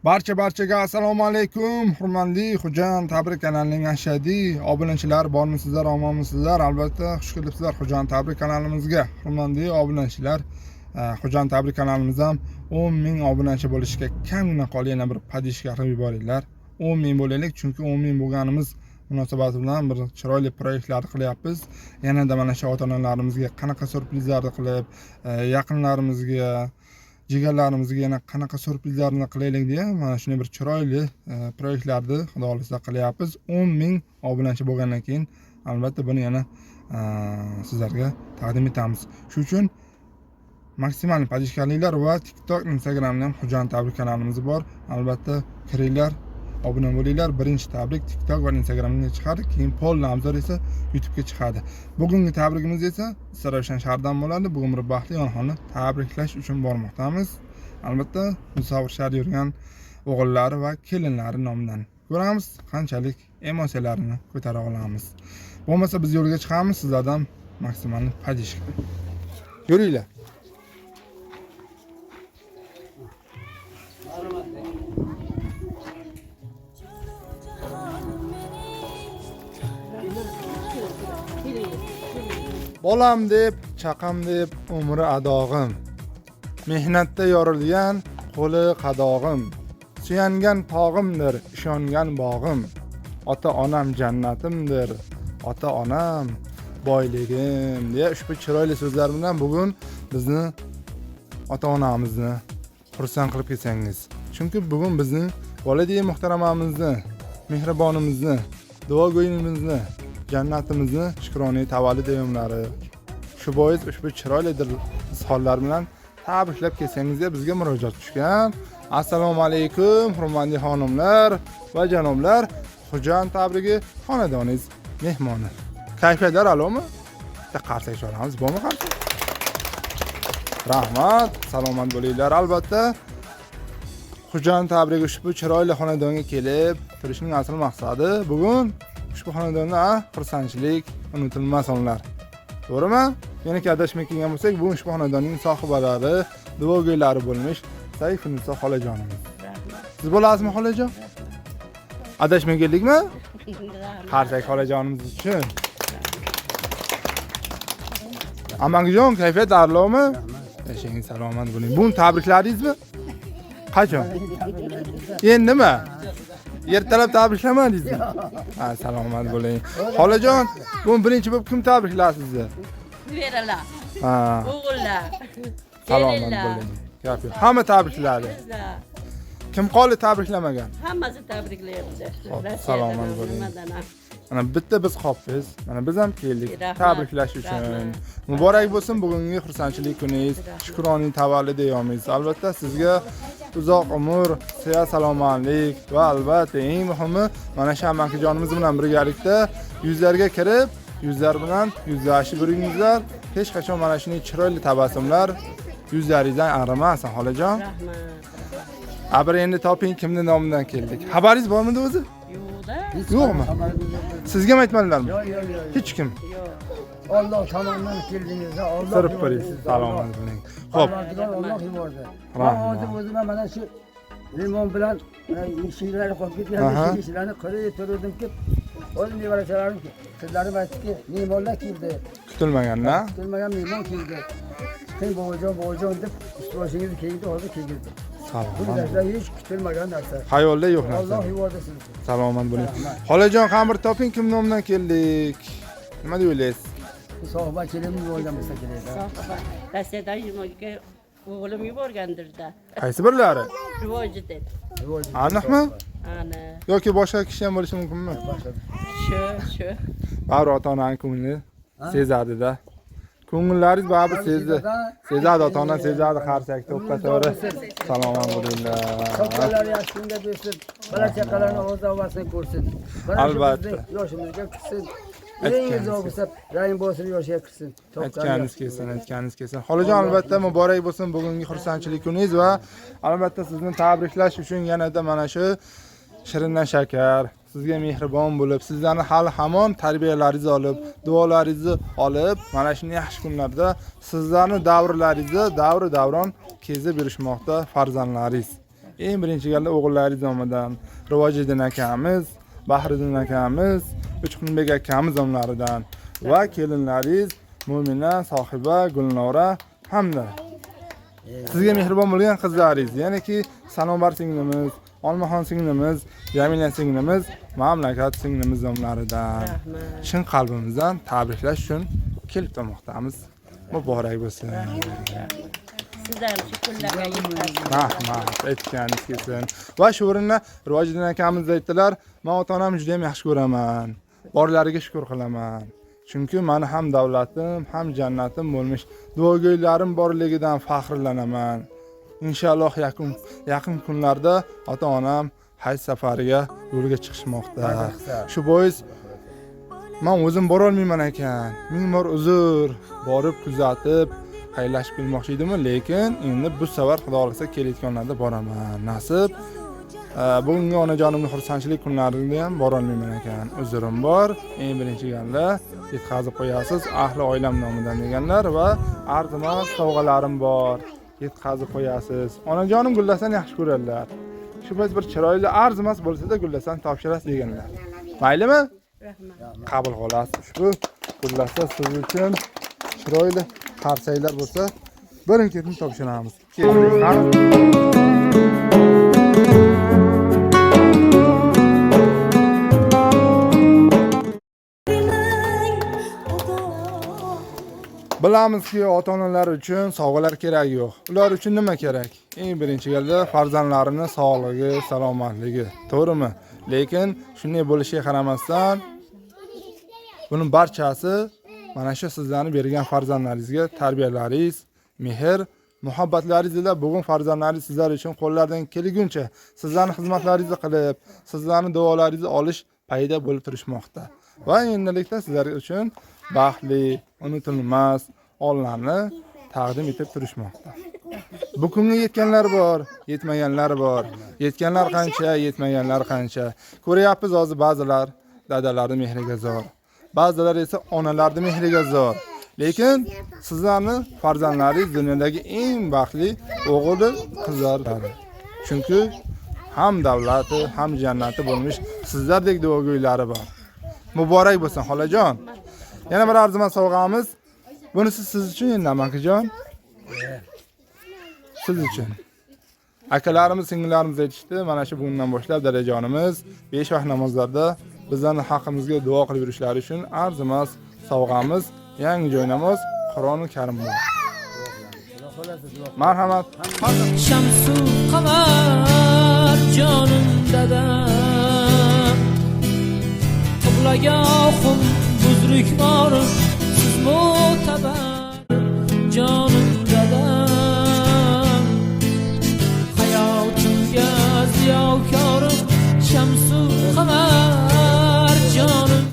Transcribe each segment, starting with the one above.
Barchaga assalomu alaykum. Hurmatli Xo'jayon Tabrik kanalining ashaddiy obunachilar bormisizlar, omonmisizlar? Albatta, xush kelibsizlar Xo'jayon Tabrik kanalimizga. Hurmatli obunachilar, Xo'jayon Tabrik kanalimizda ham 10 ming obunachi bo'lishga kamgina qolgan, yana bir padishka qilib yuboringlar. 10 ming bo'laylik, chunki 10 ming bo'lganimiz munosabati bilan bir chiroyli proyektlar qilyapmiz. Yanada mana shu ota-onalarimizga qanaqa surprizlarni qilib, yaqinlarimizga, jigarlarimizga yana qanaqa surprizlarni qilaylik deya mana shunday bir chiroyli proyektlarni xudo xolisa qilyapmiz. 10 ming obunachi bo'lgandan keyin albatta buni yana sizlarga taqdim etamiz. Shuning uchun maksimal podishkaliklar va TikTok, Instagramda ham Xo'jayon Tabrik kanalimiz bor. Albatta kiringlar, obuna bo'linglar. Birinchi tabrik TikTok va Instagramga chiqadi, keyin polni obzor esa YouTube'ga chiqadi. Bugungi tabrikimiz esa Saravshan shahridan bo'ladi. Bugun bir baxtli onaxonni tabriklash uchun bormoqdamiz. Albatta musofir shaharda yurgan o'g'illari va kelinlari nomidan. Ko'ramiz qanchalik emosiyalarini ko'tara olamiz. Bo'lmasa biz yo'lga chiqamiz, sizlardan maksimal podishka. Yuringlar. Bolam deb, chaqam deb umri adog'im. Mehnatda yorilgan qo'li qadog'im. Suyangan tog'imdir, ishongan bog'im. Ota-onam jannatimdir, ota-onam boyligim deya ushbu chiroyli so'zlar bilan bugun bizni ota-onamizni xursand qilib ketsangiz. Chunki bugun bizning volidey muhtaramamizni, mehribonimizni, duogo'yimizni, jannatimizni shukroniy tavallud ayyomlari. Shu bois ushbu chiroyli izhorlar bilan tabriklab kelsangiz bizga murojaat tushgan. Assalomu alaykum hurmatli xonimlar va janoblar, Xo'jayon Tabrigi xonadoningiz mehmoni. Kayfiyatlar alomi? Bitta qarsak chalamiz, bormi qarsak? Rahmat, salomat bo'linglar. Albatta Xo'jayon Tabrigi ushbu chiroyli xonadonga kelib turishning asl maqsadi bugun ushbu xonadonda xursandchilik, unutilmas onlar. To'g'rimi? Yana adashmay kelgan bo'lsak, bu ushbu xonadonning sohibalari, duogo'ylari bo'lmish Sayfinisa xolajonimiz. Siz bo'lasizmi xolajon? Adashmay keldikmi? Qarsak xolajonimiz uchun. Amangijon, kayfiyat a'lomi? Yashang salomat bo'ling. Bu tabriklaringizmi? Qachon? Endi nima? Ertalab tabriklamadingizmi? Ha, salomat bo'ling. Xolajon, bu birinchi bo'lib kim tabriklar sizni? Beralar. Ha. O'g'illar. Salomat bo'ling. Gapi. Hamma tabrikladi. Kim qoldi tabriklamagan? Hammasi tabriklayapti. Salomat bo'ling. Mana bitta biz qopmiz. Mana biz ham keldik tabriklash uchun. Muborak bo'lsin bugungi xursandchilik kuningiz, shukroniy tavallud ayyomingiz. Albatta sizga uzoq umr, sihat, salomatlik va albatta eng muhimi mana shu amakijonimiz bilan birgalikda yuzlarga kirib, yuzlar bilan yuzlashib yuringizlar. Hech qachon mana shunday chiroyli tabassumlar yuzlaringizdan arimasin xolajon. Rahmat. Abir endi toping kimning nomidan keldik. Xabaringiz bormidi o'zi? Yo'q-da. Yo'qmi? Sizga ham aytmadilarmi? Yo'q. Hech kim. Yo'q. Alloh tomonidan keldingiz. Alloh Sirib qo'ying. Salomat bo'ling. Xo'p. Alloh yubordi. Rahmat. O'zim mana shu limon bilan ishlarni qo'yib ketgan ishlarni qilib turdim-ki, o'zim nevarachalarim qizlarim aytdiki, limonlar keldi. Kutilmagan-da. Kutilmagan limon keldi. Chiqing bovajon deb ustiboshingizni keldi, hozir keldi. Bu Salomat. narsa hech kutilmagan narsa. Xayolda yo'q narsa. Alloh yubordi sizni. Salomat bo'ling. Xolajon, qamir toping kim nomidan keldik? Nima deb o'ylaysiz? Sohbat kelim yuborgan bo'lsa kerak. Rossiyadan yurmoqqa o'g'lim yuborgandir-da. Qaysi birlari? Rivojidan. Aniqmi? Ana. Yoki boshqa kishi ham bo'lishi mumkinmi? Shu. Bari ota-onaning ko'ngli sezadi-da. Ko'ngillaringiz baribir sezdi. Sezadi, ota-ona sezadi, qarsak to'pqa-to'g'ri. Salomat bo'linglar. Chaqalar yaxshi kunga bersin. Bola chaqalarni o'z-o'zini ko'rsin. Albatta. Yoshimizga kirsin. Yangi bo'lsa, rang bo'lsin, yoshiga kirsin. Aytganingiz kelsin. Xolajon, albatta muborak bo'lsin bugungi xursandchilik kuningiz va albatta sizni tabriklash uchun yanada mana shu shirindan shakar, sizga mehribon bo'lib, sizlarni hali hamon tarbiyalaringizni olib, duolaringizni olib, mana shunday yaxshi kunlarda sizlarni davrlaringizni davron kezib yurishmoqda farzandlaringiz. Eng birinchi galda o'g'illaringiz nomidan, Rivojiddin akamiz, Bahriddin akamiz, Uchqunbek akamiz nomlaridan va kelinlaringiz Mo'mina, Sohiba, Gulnora hamda sizga mehribon bo'lgan qizlaringiz, ya'niki Sanobar singlimiz, Olmaxon singlimiz, Jamila singlimiz, Mamlakat singlimiz nomlaridan Rahmat. chin qalbimizdan tabriklash uchun kelib turmoqdamiz. Muborak bo'lsin. Sizlar shu kunlarga yetkazing. Rahmat, aytganingiz kelsin. Va shu o'rinda Rivojiddin akamiz aytdilar, men ota-onamni juda ham yaxshi ko'raman. Borlariga shukr qilaman. Chunki meni ham davlatim, ham jannatim bo'lmish duogo'ylarim borligidan faxrlanaman. Inshaalloh yaqin kunlarda ota-onam haj safariga yo'lga chiqishmoqda. Shu bois men o'zim bora olmayman ekan. Ming bor uzr, borib kuzatib, xayrlashib kelmoqchi edim, lekin endi bu safar Xudo xolasa kelayotganlarda boraman. Nasib bugungi onajonimning xursandchilik kunlarida ham bora olmayman ekan. Uzrim bor. Eng birinchi galda yetkazib qo'yasiz ahli oilam nomidan deganlar va arzimas sovg'alarim bor. Yetkazib qo'yasiz. Onajonim gullasan yaxshi ko'radilar. Shu bois bir chiroyli arzimas bo'lsa-da gullasan topshirasiz deganlar. Maylimi? Rahmat. Qabul qilasiz. Ushbu gullasa siz uchun chiroyli qarsaylar bo'lsa, birin-ketin topshiramiz. Bilamizki, ota-onalar uchun sovg'alar kerak yo'q. Ular uchun nima kerak? Eng birinchi galda farzandlarining sog'ligi, salomatligi, to'g'rimi? Lekin shunday bo'lishiga qaramasdan, buning barchasi mana shu sizlarning bergan farzandlaringizga tarbiyalaringiz, mehr, muhabbatlaringizda bugun farzandlaringiz sizlar uchun qo'llaridan kelguncha sizlarning xizmatlaringizni qilib, sizlarning duolaringizni olish payida bo'lib turishmoqda. Va endilikda sizlar uchun baxtli, unutilmas onlarni taqdim etib turishmoqda. Bu kunga yetganlar bor, yetmaganlar bor. Yetganlar qancha, yetmaganlar qancha. Ko'ryapmiz hozir ba'zilar dadalarning mehriga zor. Ba'zilar esa onalarning mehriga zor. Lekin sizlarning farzandlaringiz dunyodagi eng baxtli o'g'il qizlar. Chunki ham davlati, ham jannati bo'lmish sizlardek duogo'ylari bor. Muborak bo'lsin xolajon. Yana bir arzimas sovg'amiz. Bunisi siz uchun endi amakijon. Siz uchun. Akalarimiz, singillarimiz aytishdi, mana shu bugundan boshlab dadajonimiz 5 vaqt namozlarda bizlarning haqqimizga duo qilib yurishlari uchun arzimas sovg'amiz yangi joy namoz Qur'oni Karim bor. Marhamat. Shamsu qamar jonim dadam, qiblagohim buzruk bor, siz mo'tabar jonim dadam, hayotimga ziyokorim shamsu qamar jonim.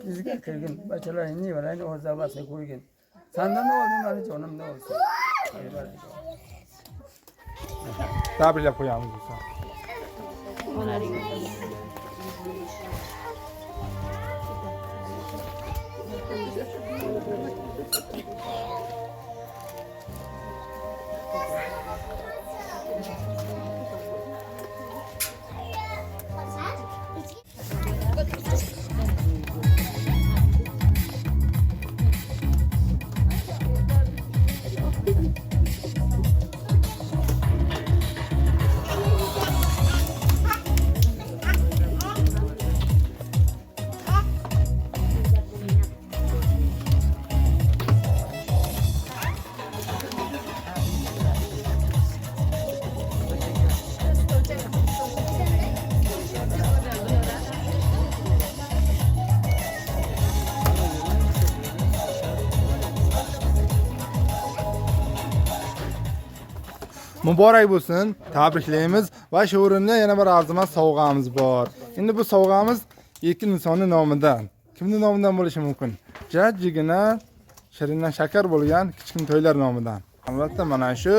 Bizga kirgin bachalaringni varayni o'zavasi qo'ygin. Sandan ne oldu mani canım ne olsun. Tabriklab qo'yamiz biz. Onaringiz. Muborak bo'lsin, tabriklaymiz va shu o'rinda yana bir arzimas sovg'amiz bor. Endi bu sovg'amiz ikki insonning nomidan. Kimning nomidan bo'lishi mumkin? Jajjigina, shirindan shakar bo'lgan kichkina to'ylar nomidan. Albatta mana shu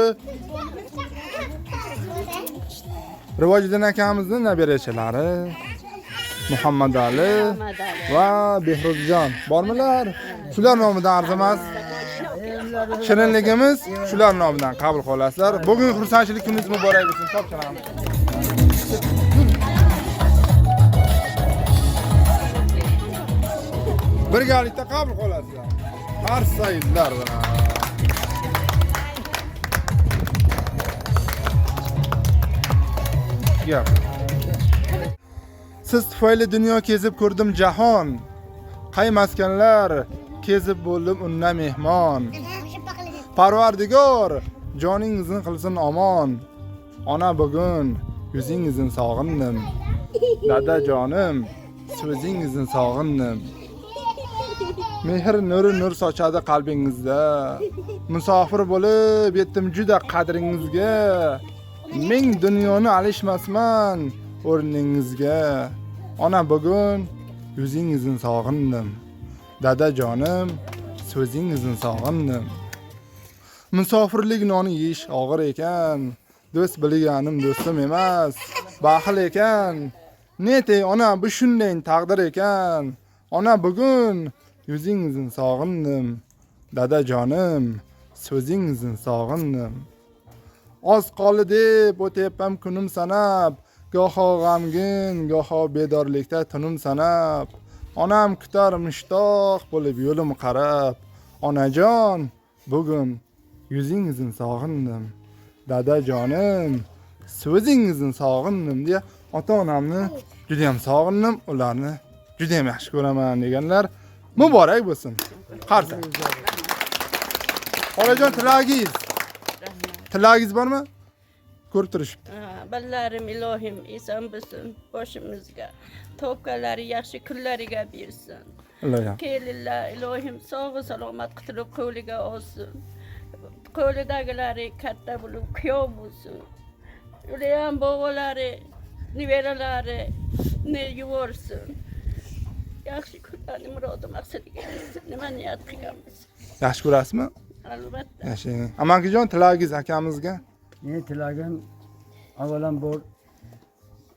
Rivojiddin akamizning nabirachilari Muhammad Ali va Behruzjon bormilar? Shular nomidan arzimas. shirinligimiz shular nomidan qabul qilasizlar. Bugun xursandchilik kuningiz muborak bo'lsin. Topshiramiz. Birgalikda qabul qilasizlar. Qarsayizlar bilan. Gap. Siz tufayli dunyo kezib ko'rdim jahon. Qay maskanlar kezib bo'ldim unda mehmon. Parvardigor joningizni qilsin omon. Ona bugun yuzingizni sog'indim. Dada jonim so'zingizni sog'indim. Mehr nuri nur sochadi qalbingizda. Musofir bo'lib yetdim juda qadringizga. Ming dunyoni alishmasman o'rningizga. Ona bugun yuzingizni sog'indim. Dada jonim so'zingizni sog'indim. Musofirlik noni yeyish og'ir ekan. Do'st bilganim do'stim emas, baxil ekan. Netey ona bu shunday taqdir ekan. Ona bugun yuzingizni sog'indim. Dada jonim so'zingizni sog'indim. Oz qoldi deb o'tyapman kunim sanab, goho g'amgin, goho bedorlikda tunim sanab. Onam kutar mushtoq bo'lib yo'lim qarab. Onajon, bugun yuzingizni sog'indim. Dada jonim, so'zingizni sog'indim deya ota-onamni juda ham sog'indim, ularni juda ham yaxshi ko'raman deganlar muborak bo'lsin. Qarsa. Xolajon tilagingiz. Tilagingiz bormi? Ko'rib turishibdi. Ballarim ilohim eson bo'lsin, boshimizga topganlari yaxshi kunlariga bersin. Ilohim. Kelinlar ilohim sog' salomat qilib qo'liga olsin. Qo'lidagilari katta bo'lib kuyov bo'lsin. Ular bobolari, nevaralari ne yuvorsin. Yaxshi kunlarni murod maqsadiga yetsin. Nima niyat qilganmiz? Yaxshi ko'rasizmi? Albatta. Yashang. Amankijon tilagingiz akamizga. Meni tilagim avvalambor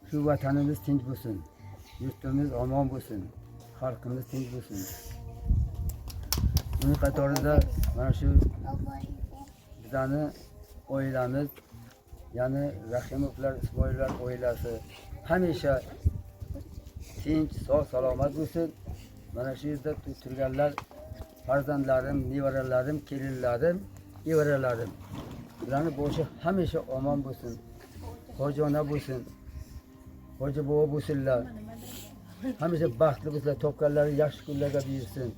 shu vatanimiz tinch bo'lsin. Yurtimiz omon bo'lsin. Xalqimiz tinch bo'lsin. Uning qatorida mana shu bizani oilamiz, ya'ni Rahimovlar, Ismoillar oilasi hamisha tinch, sog' salomat bo'lsin. Mana shu yerda turganlar farzandlarim, nevaralarim, kelinlarim, evaralarim. Ularning boshi hamisha omon bo'lsin. Hoji ona bo'lsin. Hoji bobo bo'lsinlar. Hamisha baxtli bo'lsinlar, topganlari yaxshi kunlarga bersin.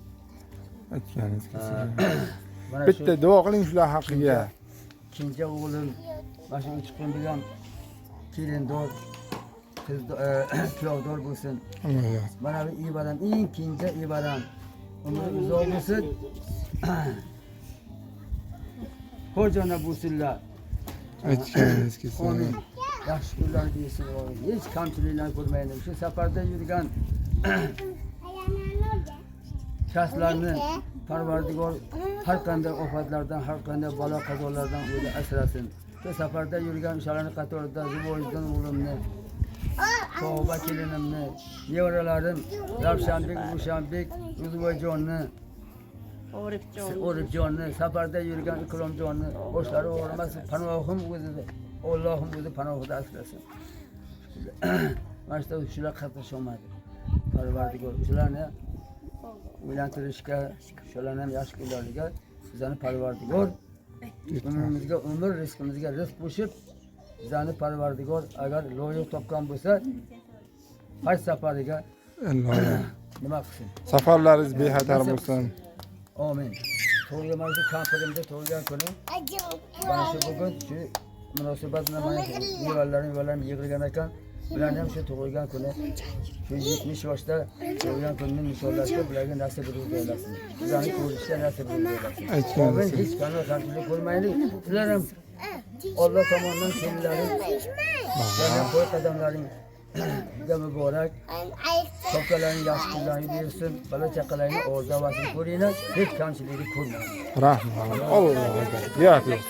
Aytganingiz kelsin. Mana Bitta duo qiling shular haqqiga. Ikkinchi o'g'lim mana shu 3 kun bilan kelindor, kuyovdor bo'lsin. Alloh. Mana bu ibadan eng kenja ibadan. Umri uzoq bo'lsin. Hojona bo'lsinlar. Aytganingiz kelsin. Amin. Yaxshi kunlar bersin. Hech kamchiliklar ko'rmaydi. Shu safarda yurgan shaxslarni Parvardigor har qanday ofatlardan, har qanday balo qazolardan o'zi asrasin. Shu safarda yurgan o'shalarning qatorida Zuboyjon o'g'limni, Shoba kelinimni, nevaralarim Ravshanbek, Rushanbek, Zuboyjonni, Orifjonni, safarda yurgan Ikromjonni, boshlari og'rimasin, panohim o'zida, Allohim o'zi panohida asrasin. Mana shular qatnasholmadi. Parvardigor shularni uylantirishga, shularni ham yaxshi kunlarga bizani Parvardigor umrimizga umr, rizqimizga rizq qo'shib, bizani Parvardigor agar loyiq topgan bo'lsa, haj safariga nima qilsin? Safarlaringiz bexatar bo'lsin. Amin. To'g'ri mana shu kampirimda tug'ilgan kuni, mana shu bugun shu munosabat bilan mana nevaralarim yig'ilgan ekan. Bularni ham shu tug'ilgan kuni, shu 70 yoshda tug'ilgan kunni nishonlashga bularga nasib etsin. Bizani ko'rishga nasib etsin. Amin. Hech qanday kamchilik bo'lmaylik. Sizlar ham Alloh tomonidan kelinlaring, sizlarning qo'y qadamlaring muborak. Topkalaring yaxshi kunlarni bersin. Bola chaqalaring o'rda vasini ko'ringlar. Hech kamchilikni ko'rmanglar. Rahmat. Alloh. Gap yo'q.